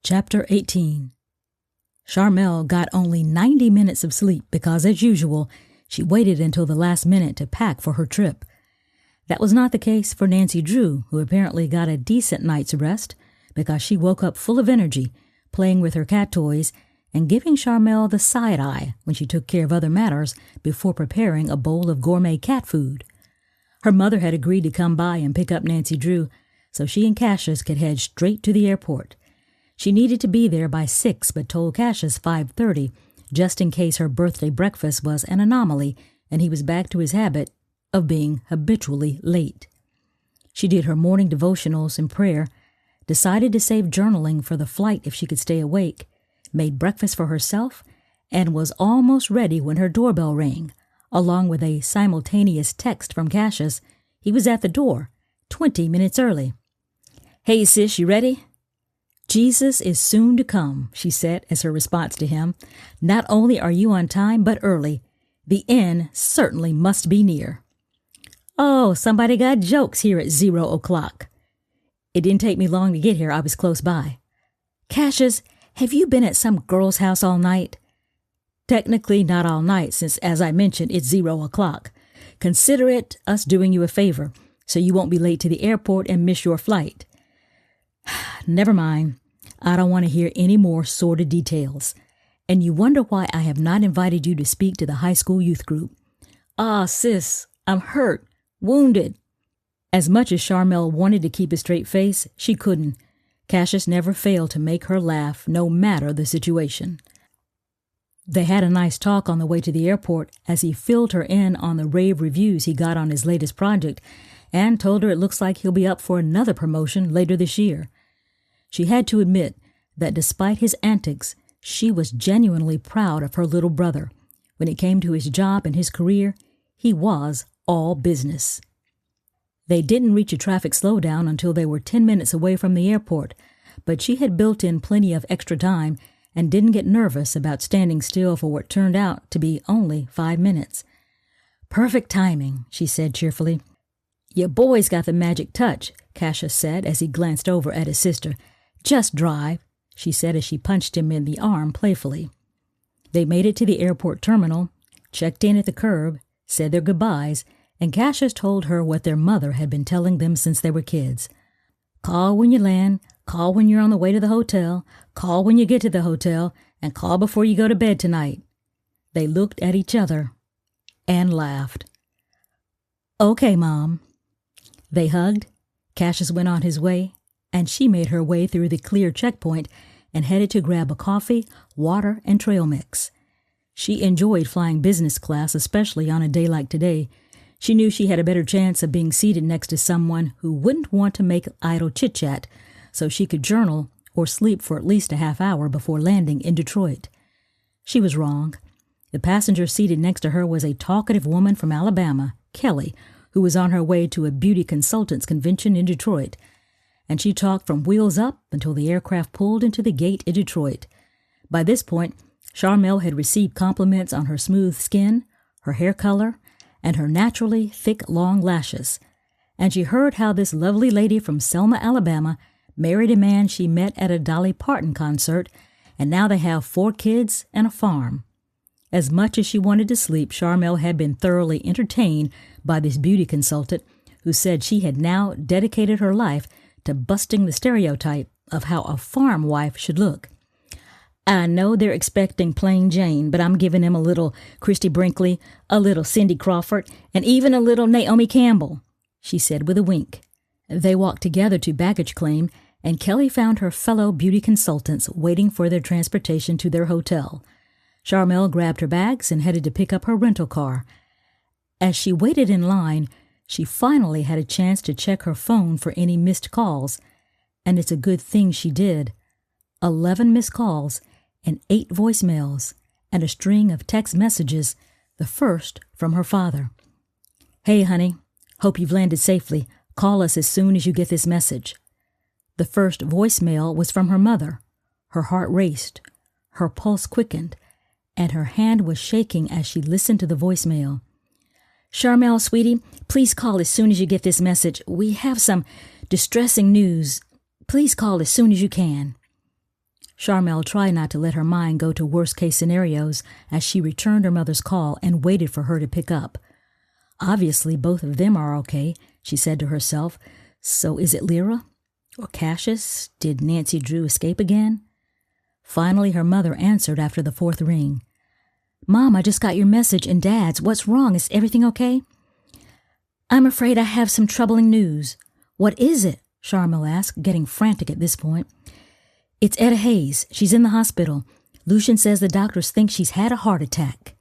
Chapter 18. Sharmelle got only 90 minutes of sleep because, as usual, she waited until the last minute to pack for her trip. That was not the case for Nancy Drew, who apparently got a decent night's rest because she woke up full of energy, playing with her cat toys and giving Sharmelle the side eye when she took care of other matters before preparing a bowl of gourmet cat food. Her mother had agreed to come by and pick up Nancy Drew so she and Cassius could head straight to the airport. She needed to be there by 6 but told Cassius 5:30 just in case her birthday breakfast was an anomaly and he was back to his habit of being habitually late. She did her morning devotionals and prayer, decided to save journaling for the flight if she could stay awake, made breakfast for herself, and was almost ready when her doorbell rang, along with a simultaneous text from Cassius. He was at the door, 20 minutes early. "Hey sis, you ready?" "Jesus is soon to come," she said as her response to him. "Not only are you on time, but early. The end certainly must be near." "Oh, somebody got jokes here at 0 o'clock. It didn't take me long to get here. I was close by." "Cassius, have you been at some girl's house all night?" "Technically not all night, since, as I mentioned, it's 0 o'clock. Consider it us doing you a favor, so you won't be late to the airport and miss your flight." "Never mind. I don't want to hear any more sordid details. And you wonder why I have not invited you to speak to the high school youth group." "Ah, sis, I'm hurt, wounded." As much as Sharmelle wanted to keep a straight face, she couldn't. Cassius never failed to make her laugh, no matter the situation. They had a nice talk on the way to the airport as he filled her in on the rave reviews he got on his latest project and told her it looks like he'll be up for another promotion later this year. She had to admit that despite his antics, she was genuinely proud of her little brother. When it came to his job and his career, he was all business. They didn't reach a traffic slowdown until they were 10 minutes away from the airport, but she had built in plenty of extra time and didn't get nervous about standing still for what turned out to be only 5 minutes. "Perfect timing," she said cheerfully. "Your boy's got the magic touch," Cassius said as he glanced over at his sister. "Just drive," she said as she punched him in the arm playfully. They made it to the airport terminal, checked in at the curb, said their goodbyes, and Cassius told her what their mother had been telling them since they were kids. "Call when you land, call when you're on the way to the hotel, call when you get to the hotel, and call before you go to bed tonight." They looked at each other and laughed. "Okay, Mom." They hugged. Cassius went on his way, and she made her way through the clear checkpoint and headed to grab a coffee, water, and trail mix. She enjoyed flying business class, especially on a day like today. She knew she had a better chance of being seated next to someone who wouldn't want to make idle chit-chat, so she could journal or sleep for at least a half hour before landing in Detroit. She was wrong. The passenger seated next to her was a talkative woman from Alabama, Kelly, who was on her way to a beauty consultants convention in Detroit, and she talked from wheels up until the aircraft pulled into the gate in Detroit. By this point, Sharmelle had received compliments on her smooth skin, her hair color, and her naturally thick, long lashes, and she heard how this lovely lady from Selma, Alabama, married a man she met at a Dolly Parton concert, and now they have 4 kids and a farm. As much as she wanted to sleep, Sharmelle had been thoroughly entertained by this beauty consultant who said she had now dedicated her life to busting the stereotype of how a farm wife should look. "I know they're expecting plain Jane, but I'm giving them a little Christy Brinkley, a little Cindy Crawford, and even a little Naomi Campbell," she said with a wink. They walked together to baggage claim, and Kelly found her fellow beauty consultants waiting for their transportation to their hotel. Sharmelle grabbed her bags and headed to pick up her rental car. As she waited in line, she finally had a chance to check her phone for any missed calls, and it's a good thing she did. 11 missed calls and 8 voicemails, and a string of text messages, the first from her father. "Hey, honey, hope you've landed safely. Call us as soon as you get this message." The first voicemail was from her mother. Her heart raced, her pulse quickened, and her hand was shaking as she listened to the voicemail. "Sharmelle, sweetie, please call as soon as you get this message. We have some distressing news. Please call as soon as you can." Sharmelle tried not to let her mind go to worst-case scenarios as she returned her mother's call and waited for her to pick up. Obviously, both of them are okay, she said to herself. So is it Lyra? Or Cassius? Did Nancy Drew escape again? Finally, her mother answered after the fourth ring. Mom, I just got your message and Dad's. What's wrong? Is everything okay? I'm afraid I have some troubling news. What is it? Sharmelle asked, getting frantic at this point. It's Etta Hayes. She's in the hospital. Lucian says the doctors think she's had a heart attack.